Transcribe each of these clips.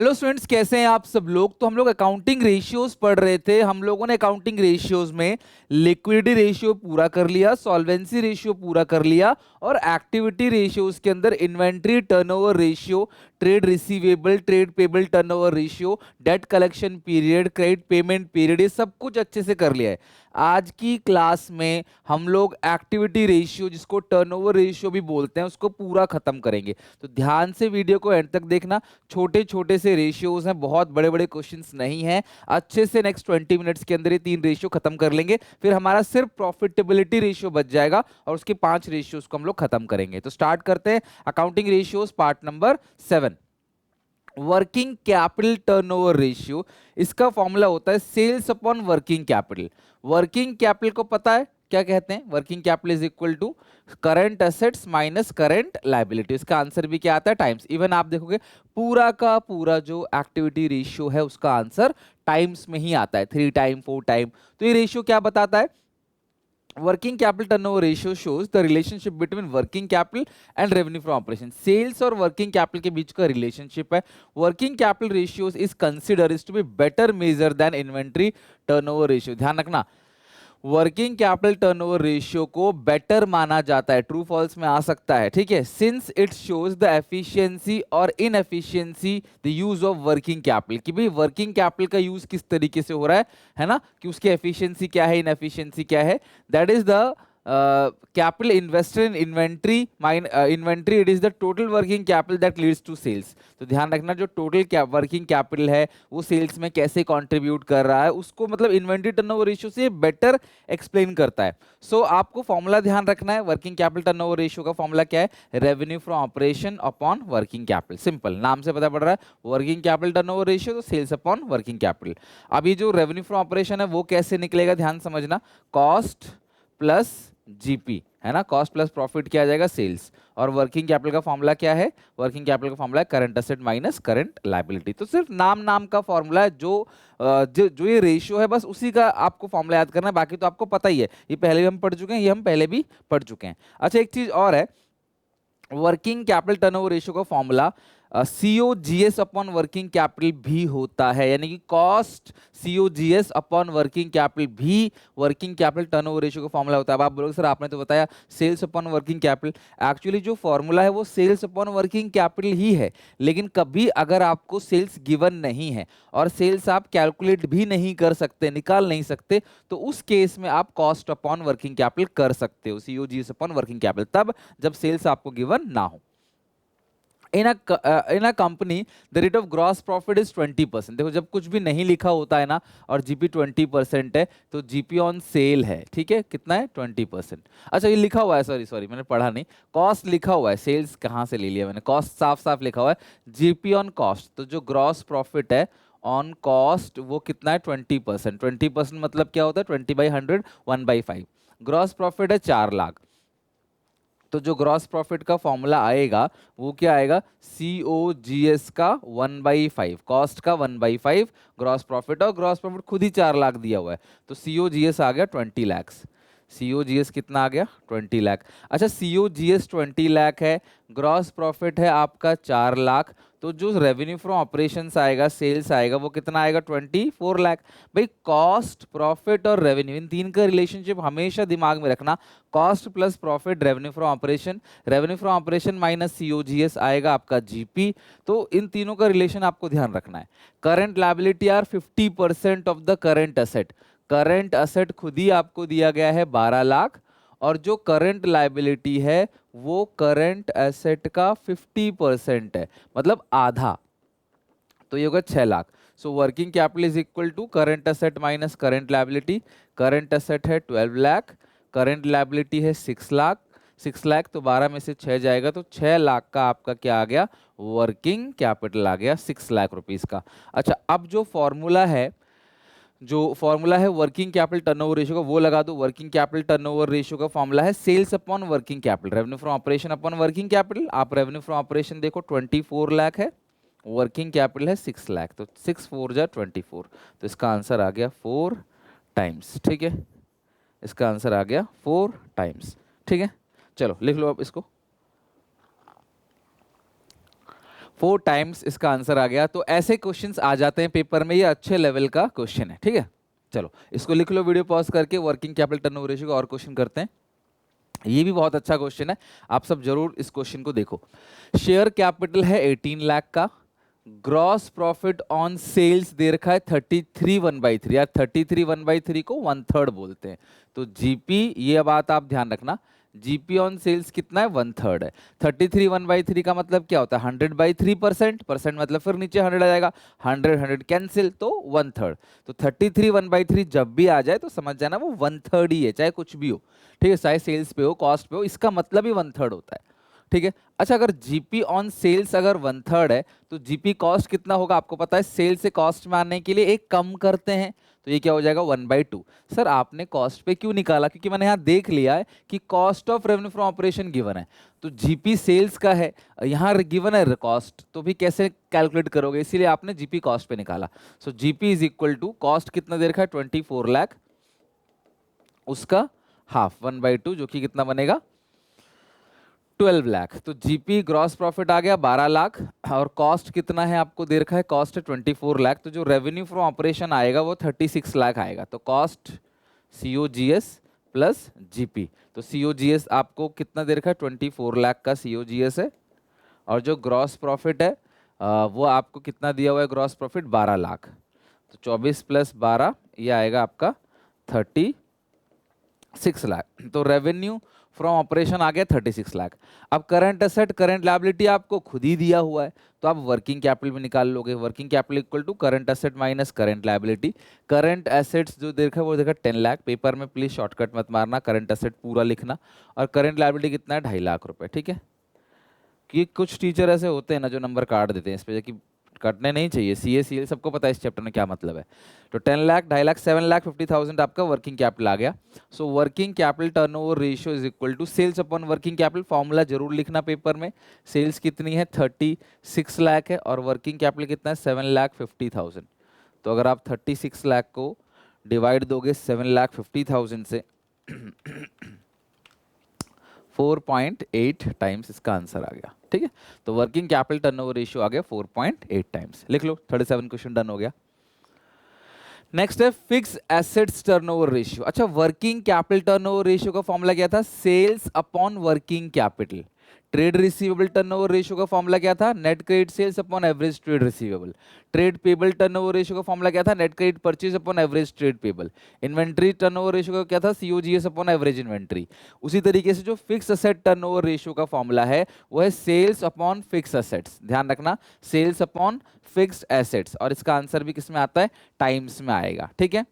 Hello students, कैसे हैं आप सब लोग। तो हम लोग अकाउंटिंग रेशियोज पढ़ रहे थे। हम लोगों ने अकाउंटिंग रेशियोज में लिक्विडिटी रेशियो पूरा कर लिया, सॉल्वेंसी रेशियो पूरा कर लिया, और एक्टिविटी रेशियोज के अंदर inventory turnover ratio, trade receivable, trade payable turnover ratio, debt collection period, credit payment period, ये सब कुछ अच्छे से कर लिया है। आज की क्लास में हम लोग एक्टिविटी रेशियो, जिसको टर्नओवर रेशियो भी बोलते हैं, उसको पूरा खत्म करेंगे। तो ध्यान से वीडियो को एंड तक देखना। छोटे छोटे से रेशियोज हैं, बहुत बड़े बड़े क्वेश्चंस नहीं हैं। अच्छे से नेक्स्ट 20 मिनट्स के अंदर ये 3 रेशियो खत्म कर लेंगे, फिर हमारा सिर्फ प्रॉफिटेबिलिटी रेशियो बच जाएगा और उसके 5 रेशियोज को हम लोग खत्म करेंगे। तो स्टार्ट करते हैं accounting ratios part number 7। Working capital turnover ratio, इसका फॉर्मूला होता है sales upon working capital. Working capital को पता है क्या कहते हैं? Working capital is equal to current assets minus current liability. इसका आंसर भी क्या आता है? टाइम्स। इवन आप देखोगे पूरा का पूरा जो एक्टिविटी रेशियो है उसका आंसर टाइम्स में ही आता है, 3 टाइम 4 टाइम। तो ये रेशियो क्या बताता है? Working capital turnover ratio shows the relationship between working capital and revenue from operation. Sales और वर्किंग कैपिटल के बीच का रिलेशनशिप है। Working capital ratios is consider is to be better measure than inventory turnover ratio. ध्यान रखना, working capital turnover ratio को better माना जाता है, ट्रू फॉल्स में आ सकता है, ठीक है, since it shows the efficiency और inefficiency the use of working capital, कि भाई वर्किंग कैपिटल का यूज किस तरीके से हो रहा है ना, कि उसकी एफिशिएंसी क्या है, इनएफिशिएंसी क्या है। That is the capital invested in inventory, it is the total working capital that leads to sales। तो ध्यान रखना, जो टोटल वर्किंग कैपिटल है वो सेल्स में कैसे कंट्रीब्यूट कर रहा है, उसको मतलब इन्वेंट्री टर्नओवर रेशियो से बेटर एक्सप्लेन करता है। सो आपको फॉर्मूला ध्यान रखना है। वर्किंग कैपिटल टर्नओवर रेशियो का फॉर्मूला क्या है? Revenue from operation upon working capital. Simple, नाम से पता पड़ रहा है वर्किंग कैपिटल टर्नओवर रेशियो, तो सेल्स अपॉन वर्किंग कैपिटल। अभी जो रेवेन्यू फ्रॉम ऑपरेशन है वो कैसे निकलेगा, ध्यान समझना। कॉस्ट प्लस जीपी है ना, कॉस्ट प्लस प्रॉफिट क्या आ जाएगा? सेल्स। और वर्किंग कैपिटल का फॉर्मूला क्या है? वर्किंग कैपिटल का फॉर्मूला है current asset minus current liability. तो सिर्फ नाम नाम का फॉर्मूला है, जो ये रेशियो है बस उसी का आपको फॉर्मूला याद करना है, बाकी तो आपको पता ही है, ये पहले भी हम पढ़ चुके हैं, ये हम पहले भी पढ़ चुके हैं। अच्छा, एक चीज और है, वर्किंग कैपिटल टर्नओवर रेशियो का formula COGS upon working capital भी होता है, यानी कि cost COGS upon working capital भी वर्किंग कैपिटल टर्नओवर रेशियो का फॉर्मूला होता है। अब आप बोलोगे सर आपने तो बताया sales upon working capital. Actually जो फॉर्मूला है वो सेल्स अपॉन वर्किंग कैपिटल ही है, लेकिन कभी अगर आपको सेल्स गिवन नहीं है और सेल्स आप कैलकुलेट भी नहीं कर सकते, निकाल नहीं सकते, तो उस केस में आप कॉस्ट अपॉन वर्किंग कैपिटल कर सकते हो, सीओजीएस अपॉन वर्किंग कैपिटल, तब जब सेल्स आपको गिवन ना हो। In a company the rate of gross profit is 20%। देखो, जब कुछ भी नहीं लिखा होता है ना और जीपी 20% है, तो जीपी ऑन सेल है, ठीक है, कितना है? 20%। अच्छा, ये लिखा हुआ है, सॉरी सॉरी मैंने पढ़ा नहीं, कॉस्ट लिखा हुआ है, सेल्स कहाँ से ले लिया मैंने, कॉस्ट साफ साफ लिखा हुआ है, जीपी ऑन कॉस्ट। तो जो ग्रॉस प्रॉफिट है ऑन कॉस्ट वो कितना है? 20%। 20% मतलब क्या होता है? 20/100, 1/5। ग्रॉस प्रॉफिट है 4 लाख, तो जो ग्रॉस प्रॉफिट का फॉर्मूला आएगा वो क्या आएगा? COGS का 1/5, कॉस्ट का 1/5 ग्रॉस प्रॉफिट, और ग्रॉस प्रॉफिट खुद ही 4 लाख दिया हुआ है, तो COGS आ गया 20 लाख। COGS कितना आ गया? 20 लाख। अच्छा, COGS 20 लाख है, ग्रॉस प्रॉफिट है आपका 4 लाख, तो जो रेवेन्यू फ्रॉम ऑपरेशंस आएगा, सेल्स आएगा, वो कितना आएगा? 24 लाख। भाई कॉस्ट, प्रॉफिट और रेवेन्यू, इन तीन का रिलेशनशिप हमेशा दिमाग में रखना। Cost plus profit revenue from operation, revenue from operation minus COGS आएगा आपका जीपी। तो इन तीनों का रिलेशन आपको ध्यान रखना है। Current liability are 50% of the current asset. Current asset खुद ही आपको दिया गया है 12 लाख, और जो करंट लायबिलिटी है वो करंट एसेट का 50% है, मतलब आधा, तो ये होगा 6 lakh. So working capital is equal to current asset minus current liability. Current asset है 12 लाख, करंट लायबिलिटी है 6 लाख। 6 लाख तो 12 में से 6 जाएगा, तो 6 लाख का आपका क्या आ गया? वर्किंग कैपिटल आ गया 6 लाख रुपीज का। अच्छा, अब जो फॉर्मूला है वर्किंग कैपिटल टर्नओवर रेशियो का वो लगा दो। वर्किंग कैपिटल टर्नओवर रेशियो का फॉर्मूला है sales upon working capital, revenue from operation upon working capital. आप रेवेन्यू फ्रॉम ऑपरेशन देखो 24 लाख है, वर्किंग कैपिटल है 6 लाख, तो 6 4 जा 24, तो इसका आंसर आ गया 4 टाइम्स। ठीक है, इसका आंसर आ गया 4 टाइम्स। ठीक है, चलो लिख लो आप इसको। 4 टाइम्स इसका आंसर आ गया। तो ऐसे क्वेश्चंस आ जाते हैं पेपर में, ये अच्छे लेवल का क्वेश्चन है, ठीक है। चलो इसको लिख लो वीडियो पॉज करके, वर्किंग कैपिटल टर्नओवर रेशियो का और क्वेश्चन करते हैं। ये भी बहुत अच्छा क्वेश्चन है, आप सब जरूर इस क्वेश्चन को देखो। शेयर कैपिटल है 18 लाख का, ग्रॉस प्रॉफिट ऑन सेल्स दे रखा है 33 1/3, या 33 1/3 को 1/3 बोलते हैं। तो जीपी, ये बात आप ध्यान रखना, जीपी ऑन सेल्स कितना है, 1/3 है। 33 1/3 का मतलब क्या होता है, 100/3%, परसेंट मतलब फिर नीचे 100 आ जाएगा, 100 कैंसिल, तो 1/3। तो 33 1/3 जब भी आ जाए तो समझ जाना वो 1/3 ही है, चाहे कुछ भी हो, ठीक है, चाहे सेल्स पे हो कॉस्ट पे हो, इसका मतलब ही 1/3 होता है, ठीक है। अच्छा, अगर जीपी ऑन सेल्स अगर 1/3 है तो जीपी कॉस्ट कितना होगा, आपको पता है, सेल से कॉस्ट में आने के लिए एक कम करते हैं, तो ये क्या हो जाएगा, 1/2। सर आपने कॉस्ट पे क्यों निकाला, क्योंकि मैंने यहाँ देख लिया है कि cost of revenue from operation given है, तो जीपी सेल्स का है, यहाँ गिवन है कॉस्ट, तो भी कैसे कैलकुलेट करोगे, इसीलिए आपने जीपी कॉस्ट पे निकाला। So GP is equal to, cost कितना दे रखा है, 24 लाख, उसका हाफ 1/2, जो कि कितना बनेगा, 12 लाख। तो जीपी ग्रॉस प्रॉफिट आ गया 12 लाख, और कॉस्ट कितना है आपको दे रखा है, कॉस्ट है 24 लाख, तो जो रेवेन्यू फ्रॉम ऑपरेशन आएगा वो 36 लाख आएगा। तो कॉस्ट सीओजीएस प्लस जीपी, तो सीओजीएस आपको कितना दे रखा है, 24 लाख का सीओजीएस है, और जो ग्रॉस प्रॉफिट है वो आपको कितना दिया हुआ है, ग्रॉस प्रॉफिट 12 लाख, तो 24 + 12 ये आएगा आपका 36 लाख। तो रेवेन्यू फ्रॉम ऑपरेशन आ गया 36 लाख। अब करंट एसेट करंट लायबिलिटी आपको खुद ही दिया हुआ है, तो आप वर्किंग कैपिटल में निकाल लोगे, working capital equal to current asset minus current liability. Current assets जो देखा वो देखा 10 लाख, पेपर में प्लीज शॉर्टकट मत मारना, करंट एसेट पूरा लिखना, और करंट लायबिलिटी कितना है, 2.5 लाख रुपए, ठीक है। कि कुछ टीचर ऐसे होते हैं ना जो नंबर काट देते हैं इस पे, कि कटने नहीं चाहिए, सीए सीएल सबको पता है इस चैप्टर में क्या मतलब है। तो 10 लाख, 2.5 लाख, 7,50,000 आपका वर्किंग कैपिटल आ गया। So working capital turnover ratio is equal to sales upon working capital, formula जरूर लिखना पेपर में। सेल्स कितनी है, 36 लाख है, और वर्किंग कैपिटल कितना है, 7,50,000। तो अगर आप 36 लाख को डिवाइड दोगे 7,50,000 से 4.8 टाइम्स इसका आंसर आ गया, ठीक है। तो वर्किंग कैपिटल टर्नओवर रेशियो आ गया 4.8 टाइम्स, लिख लो। 37 क्वेश्चन डन हो गया। नेक्स्ट है फिक्स एसेट्स टर्नओवर रेशियो। अच्छा, वर्किंग कैपिटल टर्नओवर रेशियो का फॉर्मूला क्या था, sales upon working capital. Trade receivable turnover ratio का फॉर्मूला क्या था, net credit sales upon average trade receivable. Trade payable turnover ratio का फॉर्मूला क्या था, net credit purchase upon average trade payable. Inventory turnover ratio का क्या था, COGS upon average inventory. उसी तरीके से जो फिक्स एसेट टर्नओवर रेशियो का फॉर्मूला है वो है सेल्स अपॉन फिक्स एसेट्स, ध्यान रखना, सेल्स अपॉन फिक्स्ड एसेट्स, और इसका आंसर भी किस में आता है, टाइम्स में आएगा, ठीक है।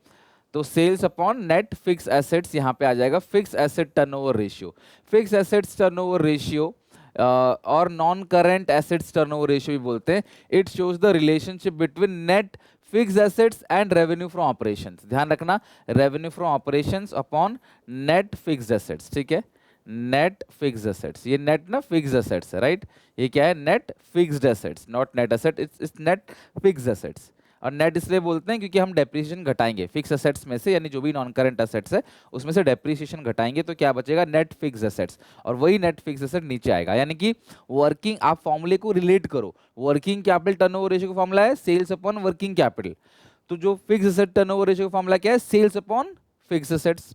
तो sales upon net fix assets यहां पे आ जाएगा fix asset turnover ratio. Fix assets turnover ratio और non current assets turnover ratio भी बोलते हैं। It shows the relationship between net fix assets and revenue from operations, ध्यान रखना, revenue from operations upon net fixed assets, ठीक है। Net fixed assets, ये net ना फिक्स्ड एसेट्स है, राइट, ये क्या है, net fixed assets, not net asset, it's net fixed assets. और नेट इसलिए बोलते हैं क्योंकि हम डेप्रिसिएशन घटाएंगे फिक्स एसेट्स में से, यानी जो भी नॉन करंट एसेट्स है उसमें से डेप्रिसिएशन घटाएंगे तो क्या बचेगा, नेट फिक्स एसेट्स, और वही नेट फिक्स एसेट नीचे आएगा। यानी कि वर्किंग, आप फॉर्मूले को रिलेट करो, वर्किंग कैपिटल टर्नओवर रेशियो का फॉर्मूला है सेल्स अपॉन वर्किंग कैपिटल, तो जो फिक्स एसेट टर्नओवर रेशियो का फॉर्मूला क्या है, sales upon fix assets,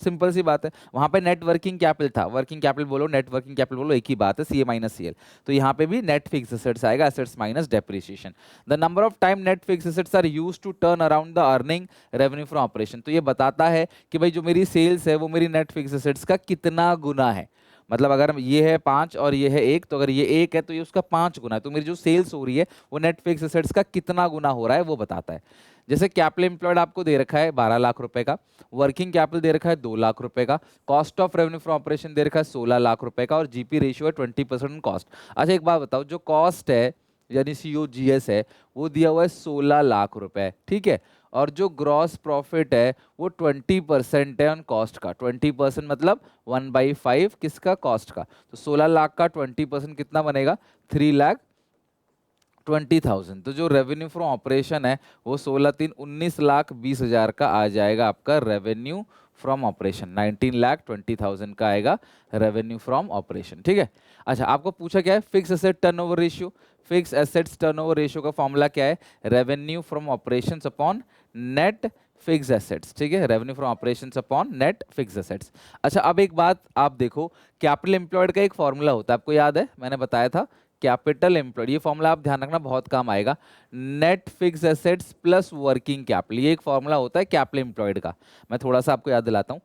simple सी बात है। वहां पे नेट वर्किंग कैपिटल था, वर्किंग कैपिटल बोलो नेट वर्किंग कैपिटल बोलो एक ही बात है, सीए माइनस सीएल। तो यहाँ पे भी नेट फिक्स एसेट्स आएगा, assets minus depreciation. The number of time net fix assets are used to turn around the earning revenue from operation. तो ये बताता है कि भाई जो मेरी सेल्स है वो मेरी नेट फिक्स एसेट्स का कितना गुना है। मतलब अगर ये है 5 और ये है 1, तो अगर ये 1 है तो ये उसका 5 गुना है। तो मेरी जो सेल्स हो रही है वो नेट फिक्स एसेट्स का कितना गुना हो रहा है वो बताता है। जैसे कैपिटल एम्प्लॉयड आपको दे रखा है 12 लाख रुपए का, वर्किंग कैपिटल दे रखा है 2 लाख रुपए का, cost of revenue from operation दे रखा है 16 लाख रुपए का, और जीपी रेशियो है 20% कॉस्ट। अच्छा एक बात बताओ, जो कॉस्ट है यानी सीओजीएस है वो दिया हुआ है 16 लाख रुपए, ठीक है, और जो ग्रॉस प्रॉफिट है वो 20% है ऑन कॉस्ट का। 20% मतलब 1/5 किसका, कॉस्ट का। तो 16 लाख का 20% कितना बनेगा, 3,20,000। तो जो रेवेन्यू फ्रॉम ऑपरेशन है वो 16 3 19,20,000 का आ जाएगा आपका रेवेन्यू फ्रॉम ऑपरेशन, 19,20,000 का आएगा रेवेन्यू फ्रॉम ऑपरेशन। ठीक है। अच्छा, आपको पूछा क्या है, fix asset turnover ratio. Fix assets turnover ratio का फॉर्मूला क्या है, revenue from operations upon net fix assets. ठीक है, revenue from operations upon net fix assets. अच्छा, अब एक बात आप देखो, कैपिटल एम्प्लॉयड का एक फॉर्मूला होता है, आपको याद है, मैंने बताया था, कैपिटल एम्प्लॉयड, ये फॉर्मूला आप ध्यान रखना, बहुत काम आएगा। Net fix assets plus working capital, ये एक फॉर्मूला होता है कैपिटल एम्प्लॉयड का। मैं थोड़ा सा आपको याद दिलाता हूँ।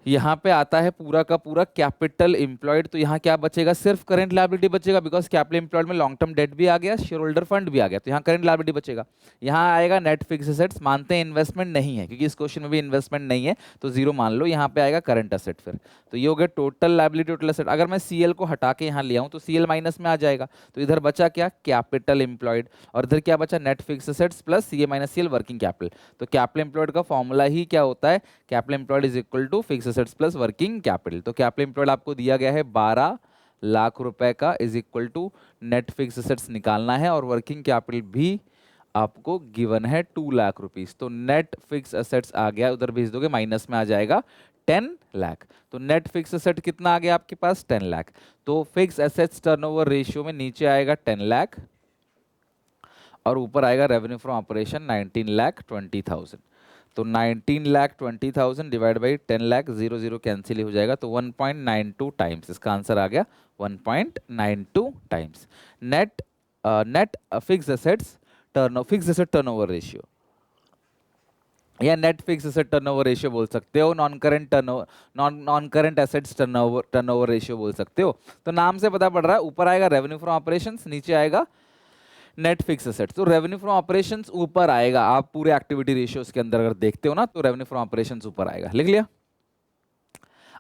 यहाँ पे आता है पूरा का पूरा कैपिटल एम्प्लॉयड, तो यहाँ क्या बचेगा, सिर्फ करंट लायबिलिटी बचेगा, बिकॉज कैपिटल एम्प्लॉयड में लॉन्ग टर्म डेट भी आ गया, शेयर होल्डर फंड भी आ गया, तो यहाँ करंट लायबिलिटी बचेगा। यहाँ आएगा नेट फिक्स एसेट्स, मानते हैं इन्वेस्टमेंट नहीं है, क्योंकि इस क्वेश्चन में भी इन्वेस्टमेंट नहीं है, तो जीरो मान लो। यहाँ पे आएगा करंट एसेट, फिर तो ये हो गया टोटल लायबिलिटी टोटल एसेट। अगर मैं सीएल को हटा के यहाँ ले आऊँ तो सीएल माइनस में आ जाएगा, तो इधर बचा क्या, कैपिटल एम्प्लॉयड, और इधर क्या बचा, net fix assets plus CA minus CL working capital. तो कैपिटल एम्प्लॉयड का फॉर्मूला ही क्या होता है, capital employed is equal to fix assets plus working capital. तो कैपिटल एम्प्लॉयड आपको दिया गया है 12 लाख रुपए का, is equal to net fix assets निकालना है, और वर्किंग कैपिटल भी आपको गिवन है 2 लाख रुपीस। तो नेट फिक्स एसेट्स आ गया, उधर भेज दोगे माइनस में आ जाएगा 10 लाख। तो नेट फिक्स एसेट कितना आ गया आपके पास, 10 लाख। तो फिक्स एसेट्स टर्नओवर रेशियो में नीचे आएगा 10 लाख, और ऊपर आएगा रेवेन्यू फ्रॉम ऑपरेशन 19,20,000। तो 19,20,000 डिवाइड बाई 10 लाख, 0 0 कैंसिल हो जाएगा, तो 1.92 टाइम्स इसका आंसर आ गया, 1.92 times net fix assets fix asset turnover ratio, या net fix asset turnover ratio बोल सकते हो, non current assets turnover ratio बोल सकते हो। तो नाम से पता पड़ रहा है, ऊपर आएगा रेवेन्यू फ्रॉम ऑपरेशंस, नीचे आएगा नेट फिक्स एसेट्स। तो रेवेन्यू फ्रॉम ऑपरेशंस ऊपर आएगा, आप पूरे एक्टिविटी रेशियोज के अंदर अगर देखते हो ना, तो रेवेन्यू फ्रॉम ऑपरेशंस ऊपर आएगा, लिख लिया।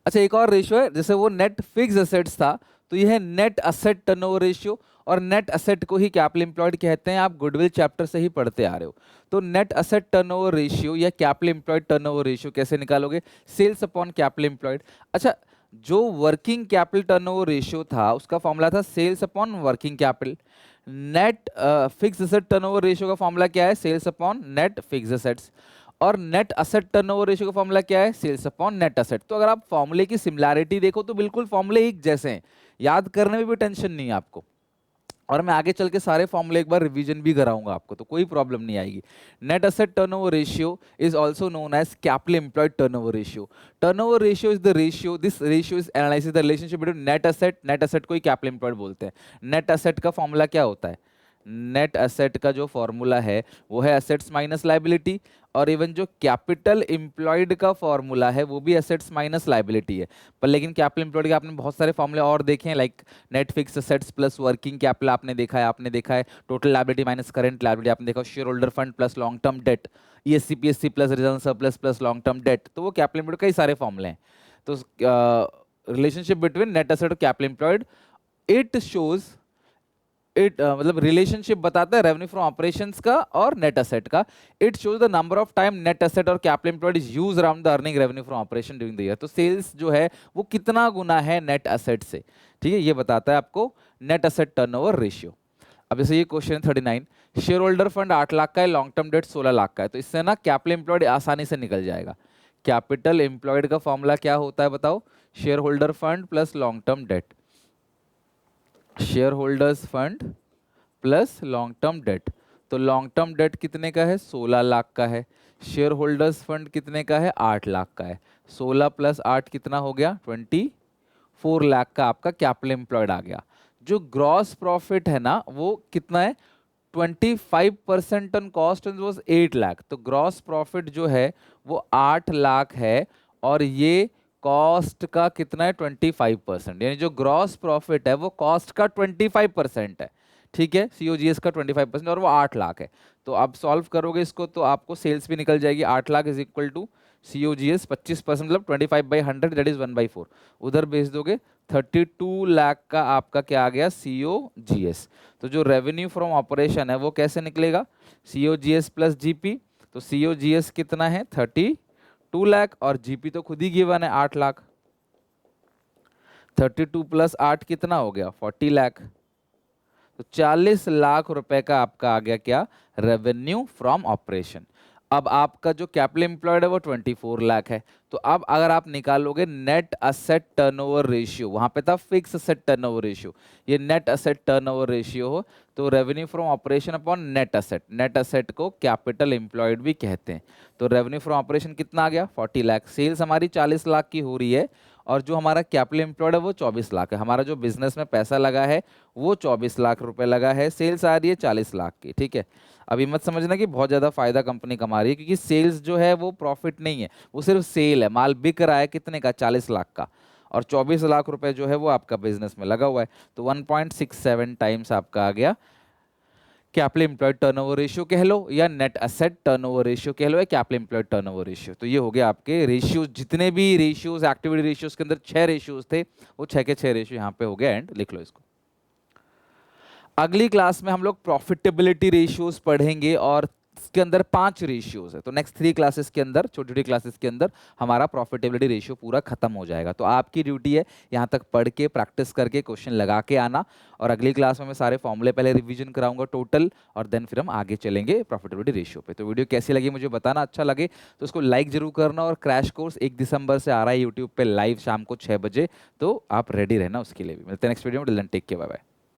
अच्छा, एक और रेशियो है, जैसे वो नेट फिक्स एसेट्स था, तो यह है नेट असेट टर्नओवर रेशियो, और नेट असेट को ही कैपिटल एम्प्लॉयड कहते हैं, आप गुडविल चैप्टर से ही पढ़ते आ रहे हो। तो नेट असेट टर्नओवर रेशियो या कैपिटल एम्प्लॉयड टर्नओवर रेशियो कैसे निकालोगे, सेल्स अपॉन कैपिटल एम्प्लॉयड। अच्छा, जो वर्किंग कैपिटल टर्नओवर रेशियो था उसका फॉर्मूला था sales upon working capital. Net fix asset turnover ratio का फॉर्मूला क्या है, sales upon net fix assets. और नेट असेट टर्नओवर रेशियो का फॉर्मूला क्या है, सेल्स अपॉन नेट असेट। तो अगर आप फॉर्मूले की सिमिलैरिटी देखो तो बिल्कुल फॉर्मूले एक जैसे हैं, याद करने में भी टेंशन नहीं है आपको, और मैं आगे चल के सारे फॉर्मूले एक बार रिवीजन भी कराऊंगा आपको, तो कोई प्रॉब्लम नहीं आएगी। Net asset turnover ratio is also known as capital employed turnover ratio. Turnover ratio is the ratio, this ratio is analyses the relationship between net asset को ही कैपिटल एम्प्लॉयड बोलते हैं। नेट असेट का formula क्या होता है, net asset का जो फॉर्मूला है वो है एसेट्स माइनस लायबिलिटी, और इवन जो कैपिटल एम्प्लॉयड का फॉर्मूला है वो भी एसेट्स माइनस लायबिलिटी है। पर लेकिन कैपिटल एम्प्लॉयड के आपने बहुत सारे फॉर्मूले और देखे हैं, like net fix assets plus working capital आपने देखा है total liability minus current liability आपने देखा, share holder fund plus long term debt, ESC PSC plus reserve surplus plus long term debt, तो वो कैपिटल एम्प्लॉयड कई सारे फॉर्मूले हैं। तो रिलेशनशिप बिटवीन नेट एसेट और कैपिटल एम्प्लॉयड, इट शोज मतलब रिलेशनशिप बताता है रेवेन्यू फ्रॉम ऑपरेशंस का और नेट एसेट का। It shows the number of time net asset और capital employed is use around the earning revenue from operation during the year. तो sales जो है वो कितना गुना है नेट एसेट से, ठीक है, ये बताता है आपको नेट एसेट टर्नओवर रेशियो। अब जैसे ये question 39, share holder fund 8 lakh का है, लॉन्ग टर्म डेट 16 लाख का है, तो इससे ना कैपिटल एम्प्लॉयड आसानी से निकल जाएगा। कैपिटल एम्प्लॉयड का फॉर्मूला क्या होता है बताओ, share holder fund plus long term debt, share holders fund plus long term debt. तो लॉन्ग टर्म डेट कितने का है, 16 लाख का है, शेयर होल्डर्स फंड कितने का है, 8 लाख का है, 16 प्लस 8 कितना हो गया, 24 लाख का आपका कैपिटल एम्प्लॉयड आ गया। जो ग्रॉस प्रॉफिट है ना वो कितना है, 25% ऑन कॉस्ट वॉज 8 लाख, तो ग्रॉस प्रॉफिट जो है वो 8 लाख है, और ये कॉस्ट का कितना है 25%, यानी जो ग्रॉस प्रॉफिट है वो कॉस्ट का 25% है, ठीक है, सीओजीएस का 25%, और वो 8 लाख है। तो आप सॉल्व करोगे इसको तो आपको सेल्स भी निकल जाएगी, 8 lakh is equal to COGS 25% मतलब 25/100 दैट इज 1/4, उधर भेज दोगे 32 लाख का आपका क्या आ गया, सीओजीएस। तो जो रेवेन्यू फ्रॉम ऑपरेशन है वो कैसे निकलेगा, सीओजीएस प्लस जीपी, तो सीओजीएस कितना है 32 लाख, और जीपी तो खुद ही गिवन है 8 लाख, 32 प्लस 8 कितना हो गया 40 लाख, तो 40 लाख रुपए का आपका आ गया क्या, रेवेन्यू फ्रॉम ऑपरेशन। अब आपका जो कैपिटल एम्प्लॉयड है वो 24 लाख है। तो अब अगर आप निकालोगे नेट असेट टर्नओवर रेशियो, वहां पे था फिक्स असेट टर्नओवर रेशियो, ये नेट असेट टर्नओवर रेशियो हो, तो revenue from operation upon net asset, net asset को कैपिटल एम्प्लॉयड भी कहते हैं। तो रेवेन्यू फ्रॉम ऑपरेशन कितना आ गया 40 लाख, सेल्स हमारी 40 लाख की हो रही है, और जो हमारा कैपिटल एम्प्लॉयड है वो 24 लाख है। हमारा जो बिजनेस में पैसा लगा है वो 24 लाख रुपए लगा है, सेल्स आ रही है 40 लाख की, ठीक है। अभी मत समझना कि बहुत ज़्यादा फायदा कंपनी कमा रही है, क्योंकि सेल्स जो है वो प्रॉफिट नहीं है, वो सिर्फ सेल है, माल बिक रहा है कितने का 40 लाख का, और 24 लाख रुपए जो है वो आपका बिजनेस में लगा हुआ है। तो 1.67 टाइम्स आपका आ गया कैपिटल एम्प्लॉयड टर्नओवर रेशियो कह लो, या नेट असेट टर्नओवर रेशियो कह लो, या कैपिटल एम्प्लॉयड टर्नओवर रेशियो। तो ये हो गया आपके रेशियोज, जितने भी रेशियोज एक्टिविटी रेशियोज के अंदर 6 रेशियोज थे, वो 6 के 6 रेशियो यहाँ पे हो गया, एंड लिख लो इसको। अगली क्लास में हम लोग प्रॉफिटेबिलिटी रेशियोज पढ़ेंगे, और इसके अंदर 5 रेशियोज है। तो नेक्स्ट 3 क्लासेस के अंदर, छोटी छोटी क्लासेस के अंदर हमारा प्रॉफिटेबिलिटी रेशियो पूरा खत्म हो जाएगा। तो आपकी ड्यूटी है यहाँ तक पढ़ के प्रैक्टिस करके क्वेश्चन लगा के आना, और अगली क्लास में मैं सारे फॉर्मूले पहले रिवीजन कराऊंगा टोटल, और देन फिर हम आगे चलेंगे प्रॉफिटेबिलिटी रेशियो पे। तो वीडियो कैसी लगी मुझे बताना, अच्छा लगे तो उसको लाइक जरूर करना, और क्रैश कोर्स 1 दिसंबर से आ रहा है यूट्यूब पे लाइव शाम को 6 बजे, तो आप रेडी रहना उसके लिए भी। मिलते हैं नेक्स्ट वीडियो में, till then take care, bye bye.